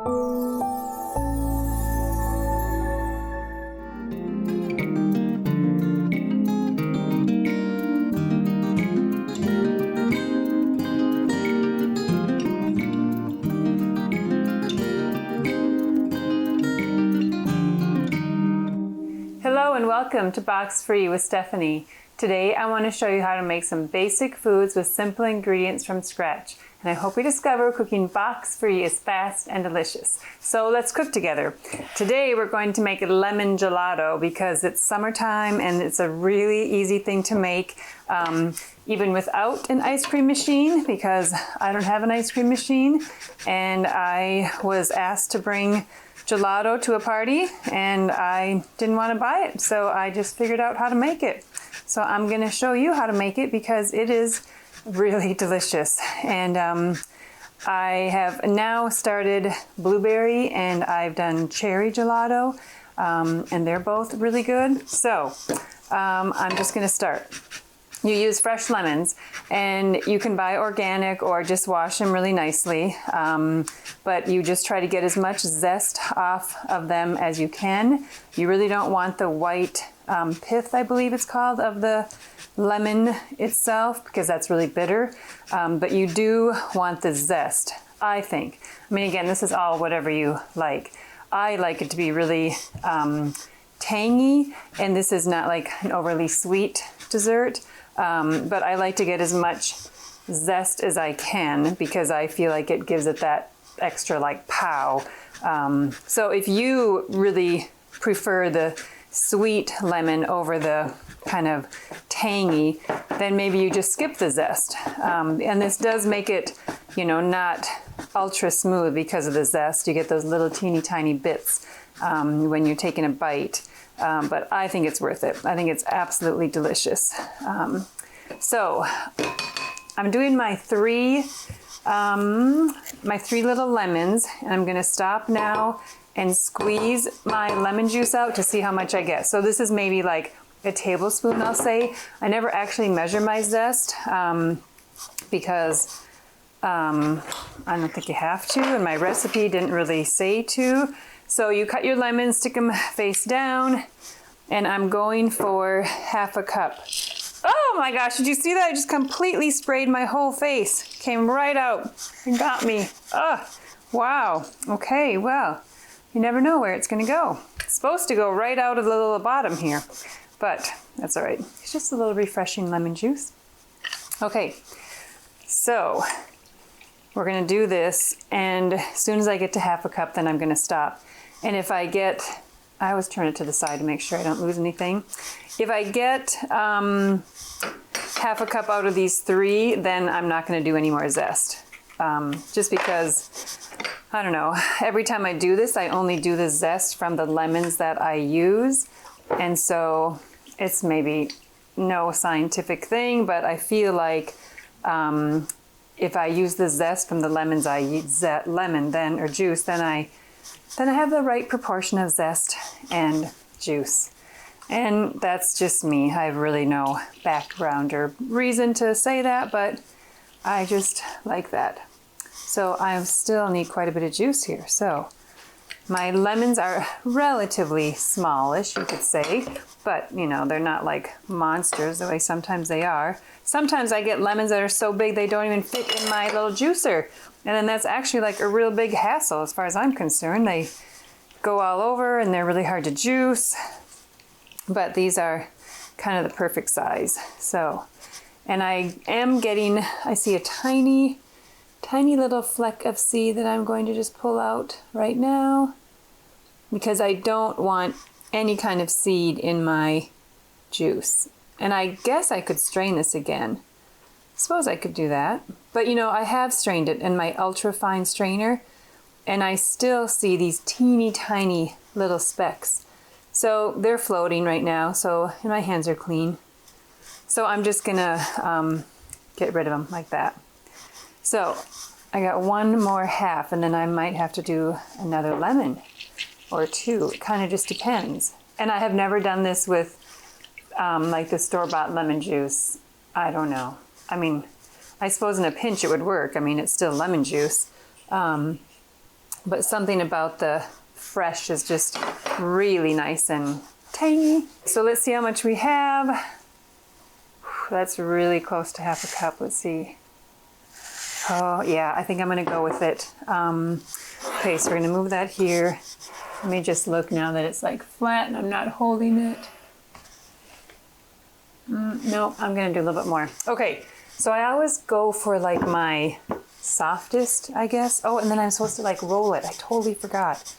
Hello and welcome to Box Free with Stephanie. Today I want to show you how to make some basic foods with simple ingredients from scratch. And I hope we discover cooking box free is fast and delicious. So let's cook together. Today we're going to make a lemon gelato because it's summertime and it's a really easy thing to make even without an ice cream machine, because I don't have an ice cream machine and I was asked to bring gelato to a party and I didn't want to buy it, so I just figured out how to make it. So I'm going to show you how to make it because it is really delicious. And I have now started blueberry and I've done cherry gelato, and they're both really good. So I'm just going to start. You use fresh lemons, and you can buy organic or just wash them really nicely, but you just try to get as much zest off of them as you can. You really don't want the white pith, I believe it's called, of the lemon itself, because that's really bitter, but you do want the zest, I think. I mean, again, this is all whatever you like. I like it to be really tangy, and this is not like an overly sweet dessert. But I like to get as much zest as I can because I feel like it gives it that extra like pow. So if you really prefer the sweet lemon over the kind of tangy, then maybe you just skip the zest. And this does make it, you know, not ultra smooth because of the zest. You get those little teeny tiny bits when you're taking a bite. But I think it's worth it. I think it's absolutely delicious. So I'm doing my three little lemons, and I'm going to stop now and squeeze my lemon juice out to see how much I get. So this is maybe like a tablespoon, I'll say. I never actually measure my zest because I don't think you have to, and my recipe didn't really say to. So you cut your lemons, stick them face down, and I'm going for half a cup. Oh my gosh, did you see that? I just completely sprayed my whole face. Came right out and got me. Oh, wow. Okay, well, you never know where it's gonna go. It's supposed to go right out of the little bottom here, but that's all right. It's just a little refreshing lemon juice. Okay, so we're gonna do this, and as soon as I get to half a cup, then I'm gonna stop. And if I get, I always turn it to the side to make sure I don't lose anything. If I get half a cup out of these three, then I'm not going to do any more zest. Just because, I don't know, every time I do this, I only do the zest from the lemons that I use. And so it's maybe no scientific thing, but I feel like if I use the zest from the lemons I use, or juice, then I have the right proportion of zest and juice. And that's just me. I have really no background or reason to say that, but I just like that. So I still need quite a bit of juice here. So my lemons are relatively smallish, you could say, but you know, they're not like monsters the way sometimes they are. Sometimes I get lemons that are so big they don't even fit in my little juicer. And then that's actually like a real big hassle as far as I'm concerned. They go all over and they're really hard to juice. But these are kind of the perfect size. So, and I am getting, I see a tiny little fleck of seed that I'm going to just pull out right now because I don't want any kind of seed in my juice. And I guess I could strain this again. Suppose I could do that. But you know, I have strained it in my ultra fine strainer and I still see these teeny tiny little specks. So they're floating right now, so my hands are clean. So I'm just gonna get rid of them like that. So I got one more half, and then I might have to do another lemon or two. It kind of just depends. And I have never done this with like the store-bought lemon juice. I don't know. I mean, I suppose in a pinch it would work. I mean, it's still lemon juice. but something about the fresh is just really nice and tangy. So let's see how much we have. That's really close to half a cup. Let's see. Oh yeah, I think I'm gonna go with it. Okay, so we're gonna move that here. Let me just look now that it's like flat and I'm not holding it. No, I'm gonna do a little bit more. Okay, so I always go for like my softest, I guess. Oh, and then I'm supposed to like roll it. I totally forgot.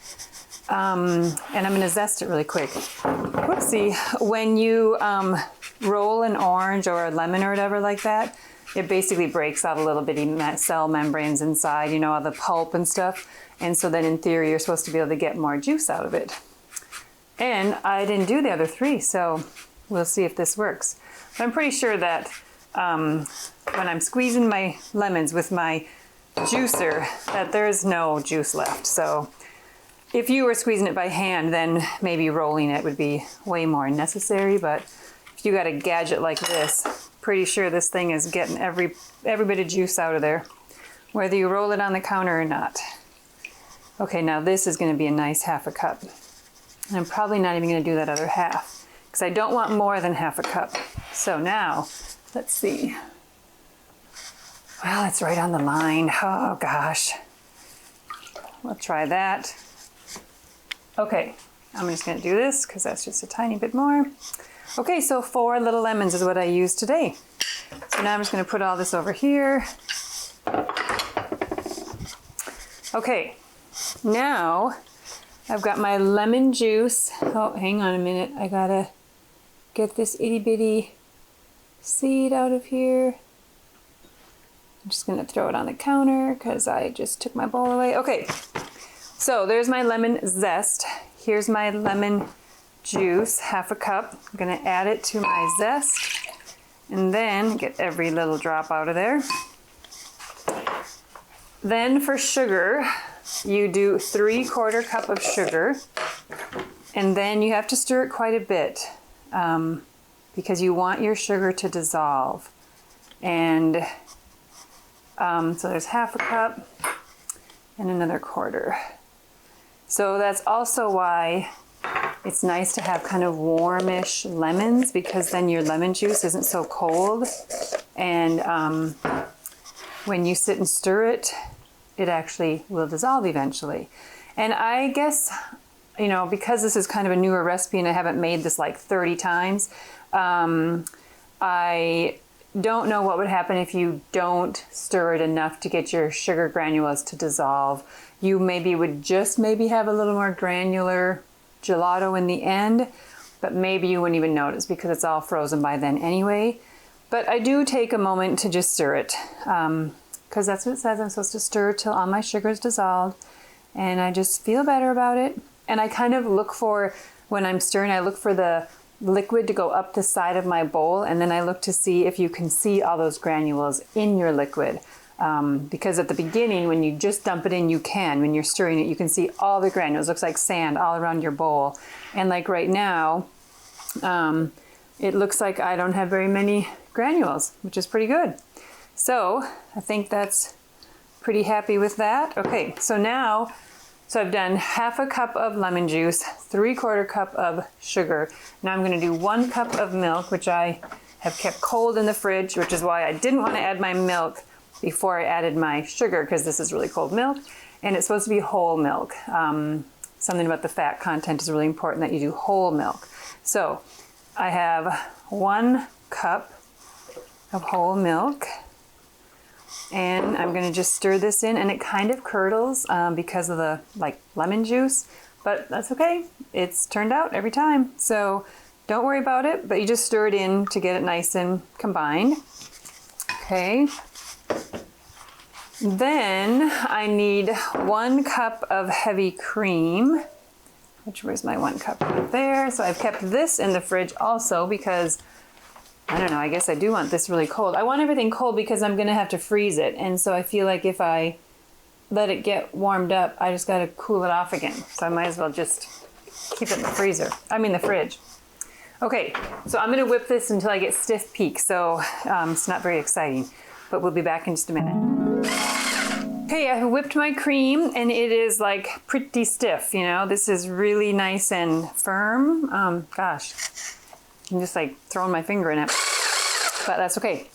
And I'm gonna zest it really quick. Whoopsie. When you roll an orange or a lemon or whatever like that, it basically breaks out a little bitty cell membranes inside, you know, all the pulp and stuff. And so then in theory, you're supposed to be able to get more juice out of it. And I didn't do the other 3, so we'll see if this works. But I'm pretty sure that when I'm squeezing my lemons with my juicer, that there's no juice left. So if you were squeezing it by hand, then maybe rolling it would be way more necessary. But if you got a gadget like this, pretty sure this thing is getting every bit of juice out of there, whether you roll it on the counter or not. Okay, now this is going to be a nice half a cup. And I'm probably not even going to do that other half because I don't want more than half a cup. So now, let's see. Well, it's right on the line. Oh gosh. We'll try that. Okay, I'm just gonna do this because that's just a tiny bit more. Okay, so 4 little lemons is what I used today. So now I'm just gonna put all this over here. Okay, now I've got my lemon juice. Oh, hang on a minute. I gotta get this itty bitty seed out of here. I'm just gonna throw it on the counter because I just took my bowl away. Okay. So there's my lemon zest. Here's my lemon juice, half a cup. I'm gonna add it to my zest and then get every little drop out of there. Then for sugar, you do 3/4 cup of sugar, and then you have to stir it quite a bit because you want your sugar to dissolve. And so there's half a cup and another 1/4. So that's also why it's nice to have kind of warmish lemons, because then your lemon juice isn't so cold. And when you sit and stir it, it actually will dissolve eventually. And I guess, you know, because this is kind of a newer recipe and I haven't made this like 30 times, I don't know what would happen if you don't stir it enough to get your sugar granules to dissolve. You maybe would just maybe have a little more granular gelato in the end, but maybe you wouldn't even notice because it's all frozen by then anyway. But I do take a moment to just stir it because that's what it says. I'm supposed to stir till all my sugar is dissolved, and I just feel better about it. And I kind of look for, when I'm stirring, I look for the liquid to go up the side of my bowl, and then I look to see if you can see all those granules in your liquid. Because at the beginning, when you just dump it in, you can. When you're stirring it, you can see all the granules. It looks like sand all around your bowl. And like right now, it looks like I don't have very many granules, which is pretty good. So I think that's pretty happy with that. Okay, so now, so I've done half a cup of lemon juice, 3/4 cup of sugar. Now I'm gonna do 1 cup of milk, which I have kept cold in the fridge, which is why I didn't want to add my milk before I added my sugar, because this is really cold milk and it's supposed to be whole milk. Something about the fat content is really important that you do whole milk. So I have 1 cup of whole milk, and I'm going to just stir this in, and it kind of curdles because of the like lemon juice, but that's okay. It's turned out every time. So don't worry about it, but you just stir it in to get it nice and combined. Okay. Then I need 1 cup of heavy cream, which, where's my 1 cup right there? So I've kept this in the fridge also because, I don't know, I guess I do want this really cold. I want everything cold because I'm gonna have to freeze it. And so I feel like if I let it get warmed up, I just gotta cool it off again. So I might as well just keep it in the freezer, the fridge. Okay, so I'm gonna whip this until I get stiff peak. So it's not very exciting, but we'll be back in just a minute. Okay, I whipped my cream and it is like pretty stiff, you know. This is really nice and firm. Gosh, I'm just like throwing my finger in it, but that's okay.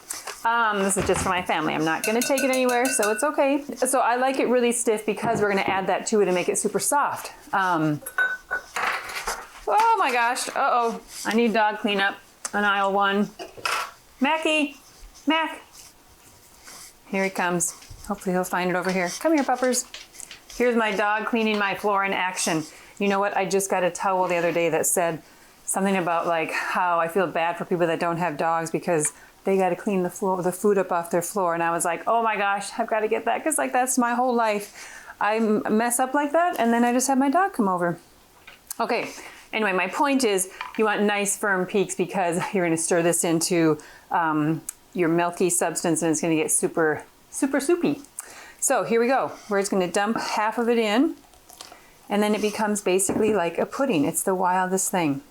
This is just for my family. I'm not gonna take it anywhere, so it's okay. So I like it really stiff because we're gonna add that to it and make it super soft. Oh my gosh, uh-oh. I need dog cleanup on aisle 1. Mackie, Mac. Here he comes. Hopefully he'll find it over here. Come here, puppers. Here's my dog cleaning my floor in action. You know what? I just got a towel the other day that said something about like how I feel bad for people that don't have dogs because they got to clean the food up off their floor. And I was like, oh my gosh, I've got to get that because like that's my whole life. I mess up like that and then I just have my dog come over. Okay, anyway, my point is you want nice firm peaks because you're going to stir this into your milky substance and it's going to get super soupy. So here we go. We're just going to dump half of it in and then it becomes basically like a pudding. It's the wildest thing.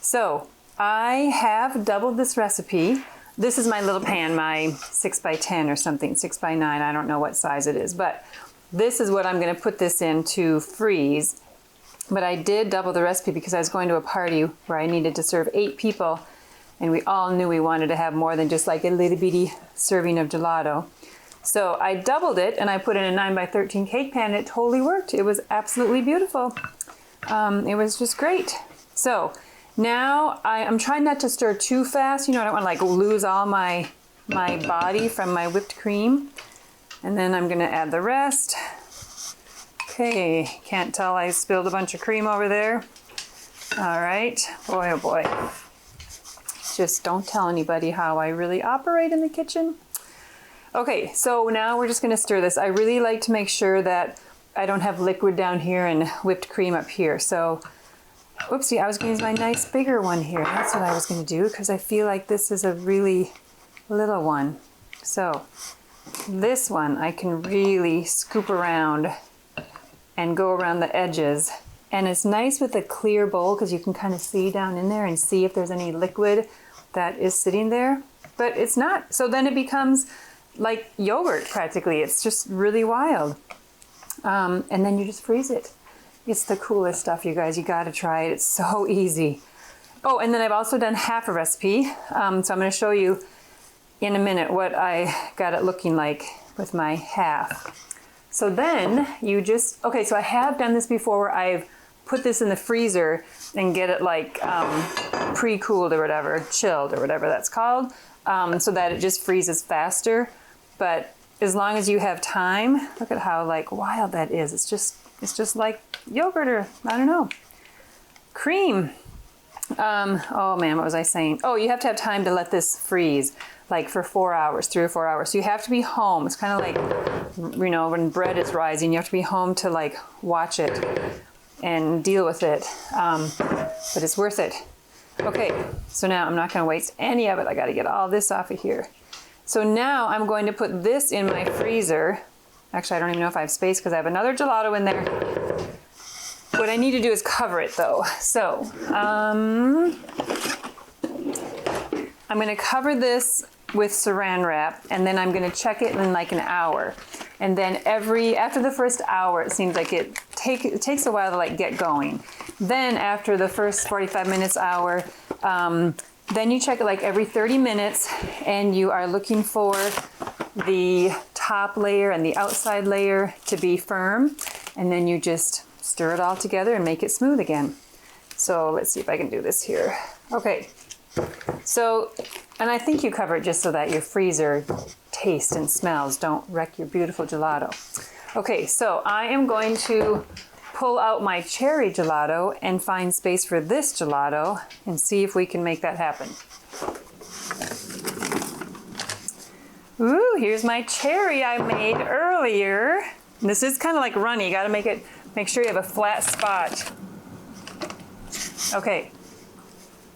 So I have doubled this recipe. This is my little pan, my 6x10 or something, 6x9. I don't know what size it is, but this is what I'm going to put this in to freeze. But I did double the recipe because I was going to a party where I needed to serve 8 people and we all knew we wanted to have more than just like a little bitty serving of gelato. So I doubled it and I put it in a 9x13 cake pan and it totally worked. It was absolutely beautiful. It was just great. So now I'm trying not to stir too fast. You know, I don't want to like lose all my body from my whipped cream. And then I'm gonna add the rest. Okay, can't tell I spilled a bunch of cream over there. All right, boy oh boy. Just don't tell anybody how I really operate in the kitchen. Okay, so now we're just gonna stir this. I really like to make sure that I don't have liquid down here and whipped cream up here. So, whoopsie, I was gonna use my nice bigger one here. That's what I was gonna do because I feel like this is a really little one. So, this one I can really scoop around and go around the edges. And it's nice with a clear bowl because you can kind of see down in there and see if there's any liquid that is sitting there. But it's not. So then it becomes like yogurt practically. It's just really wild. And then you just freeze it. It's the coolest stuff, you guys. You got to try it. It's so easy. Oh, and then I've also done half a recipe. So I'm going to show you in a minute what I got it looking like with my half. So then you just, okay, so I have done this before where I've put this in the freezer and get it like pre-cooled or whatever, chilled or whatever that's called, so that it just freezes faster. But as long as you have time, look at how like wild that is. It's just like yogurt or I don't know, cream. Oh man, what was I saying? Oh, you have to have time to let this freeze like for 4 hours, 3 or 4 hours. So you have to be home. It's kind of like, you know, when bread is rising, you have to be home to like watch it and deal with it. But it's worth it. Okay, so now I'm not gonna waste any of it. I gotta get all this off of here. So now I'm going to put this in my freezer. Actually, I don't even know if I have space because I have another gelato in there. What I need to do is cover it though. So I'm gonna cover this with saran wrap and then I'm gonna check it in like an hour. And then after the first hour, it seems like it takes a while to like get going. Then after the first 45 minutes, hour, then you check it like every 30 minutes and you are looking for the top layer and the outside layer to be firm. And then you just stir it all together and make it smooth again. So let's see if I can do this here. Okay, so, and I think you cover it just so that your freezer taste and smells don't wreck your beautiful gelato. Okay, so I am going to pull out my cherry gelato and find space for this gelato and see if we can make that happen. Ooh, here's my cherry I made earlier. This is kind of like runny. You gotta make sure you have a flat spot. Okay,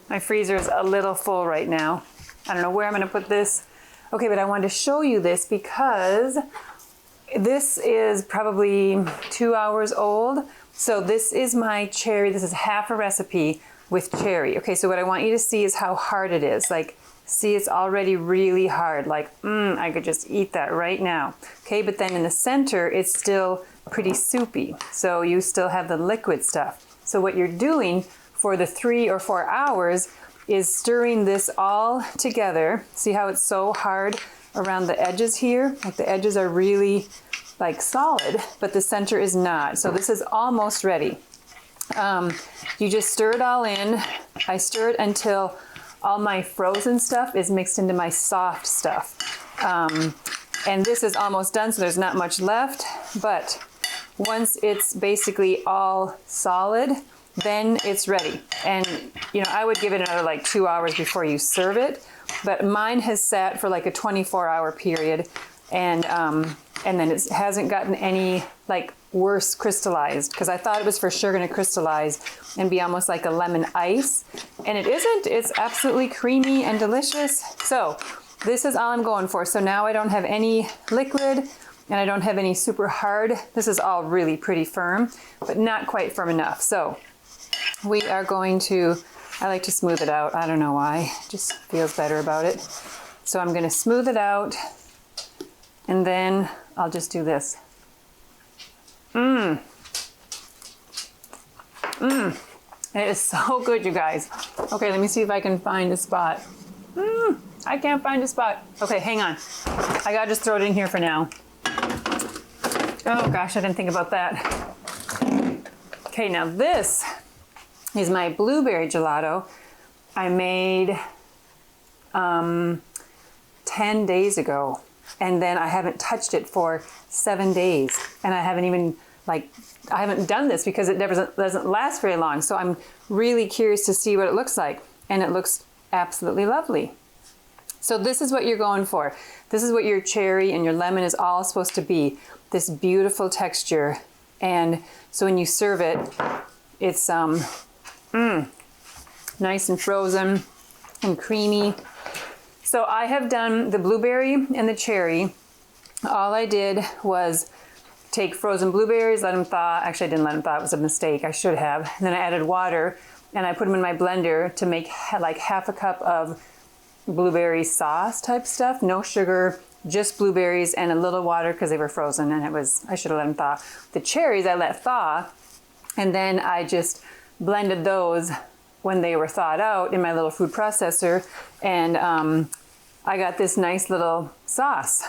my freezer is a little full right now. I don't know where I'm gonna put this. Okay, but I wanted to show you this because this is probably 2 hours old. So this is my cherry. This is half a recipe with cherry. Okay, so what I want you to see is how hard it is. Like, See, it's already really hard. Like, I could just eat that right now. Okay, but then in the center, it's still pretty soupy. So you still have the liquid stuff. So what you're doing for the 3 or 4 hours is stirring this all together. See how it's so hard around the edges here? Like the edges are really like solid, but the center is not. So this is almost ready. You just stir it all in. I stir it until all my frozen stuff is mixed into my soft stuff. And this is almost done, so there's not much left. But once it's basically all solid, then it's ready. And you know, I would give it another like 2 hours before you serve it. But mine has sat for like a 24-hour period, and then it hasn't gotten any like worse crystallized, because I thought it was for sure going to crystallize and be almost like a lemon ice, and it isn't. It's absolutely creamy and delicious. So this is all I'm going for. So now I don't have any liquid and I don't have any super hard. This is all really pretty firm, but not quite firm enough. So we are going to, I like to smooth it out. I don't know why, it just feels better about it. So I'm going to smooth it out, and then I'll just do this. It is so good, you guys. Okay, let me see if I can find a spot. I can't find a spot. Okay, hang on. I gotta just throw it in here for now. Oh gosh, I didn't think about that. Okay, now this is my blueberry gelato I made 10 days ago. And then I haven't touched it for 7 days. And I haven't even I haven't done this because it doesn't last very long. So I'm really curious to see what it looks like. And it looks absolutely lovely. So this is what you're going for. This is what your cherry and your lemon is all supposed to be. This beautiful texture. And so when you serve it, it's nice and frozen and creamy. So I have done the blueberry and the cherry. All I did was take frozen blueberries, let them thaw. Actually, I didn't let them thaw. It was a mistake. I should have. And then I added water, and I put them in my blender to make like half a cup of blueberry sauce type stuff. No sugar, just blueberries and a little water because they were frozen, and I should have let them thaw. The cherries I let thaw, and then I just blended those when they were thawed out in my little food processor, and I got this nice little sauce.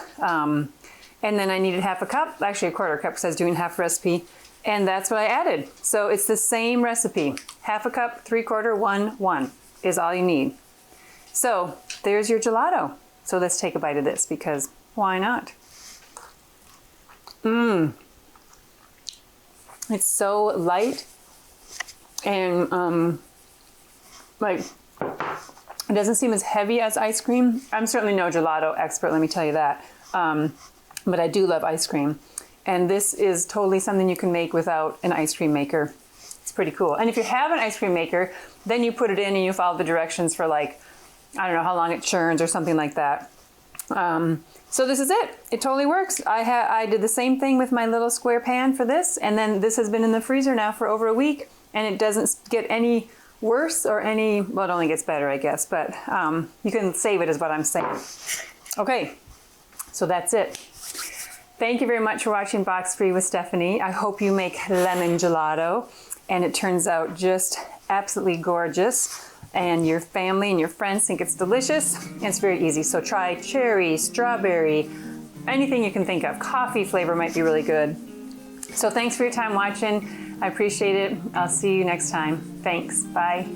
And then I needed half a cup, actually a quarter cup, because I was doing half recipe, and that's what I added. So it's the same recipe. Half a cup, 3/4, 1 is all you need. So there's your gelato. So let's take a bite of this, because why not? It's so light, and like, it doesn't seem as heavy as ice cream. I'm certainly no gelato expert, let me tell you that. But I do love ice cream. And this is totally something you can make without an ice cream maker. It's pretty cool. And if you have an ice cream maker, then you put it in and you follow the directions for like, I don't know how long it churns or something like that. So this is it. It totally works. I did the same thing with my little square pan for this. And then this has been in the freezer now for over a week. And it doesn't get any worse or any, well, it only gets better, I guess. But you can save it is what I'm saying. Okay, so that's it. Thank you very much for watching Box Free with Stephanie. I hope you make lemon gelato and it turns out just absolutely gorgeous, and your family and your friends think it's delicious. It's very easy. So try cherry, strawberry, anything you can think of. Coffee flavor might be really good. So thanks for your time watching. I appreciate it. I'll see you next time. Thanks. Bye.